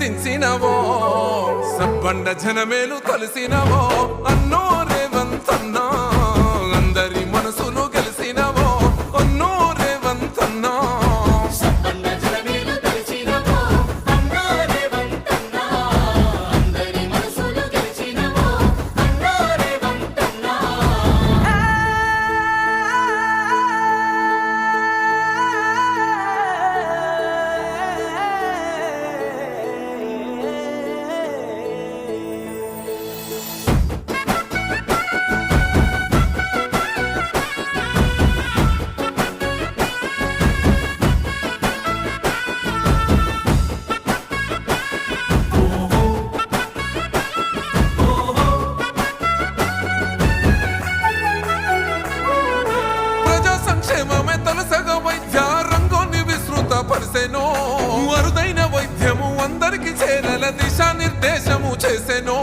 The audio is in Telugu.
గుర్తించినవో సబ్బండ జనమేలు కలిసినవో అన్నో రేవంత్ అన్నా అందరి మనసులు గెలిసినవో అన్నో రేవంత్ అన్నా అరుదైన వైద్యము అందరికి చేరల దిశానిర్దేశము చేసెనో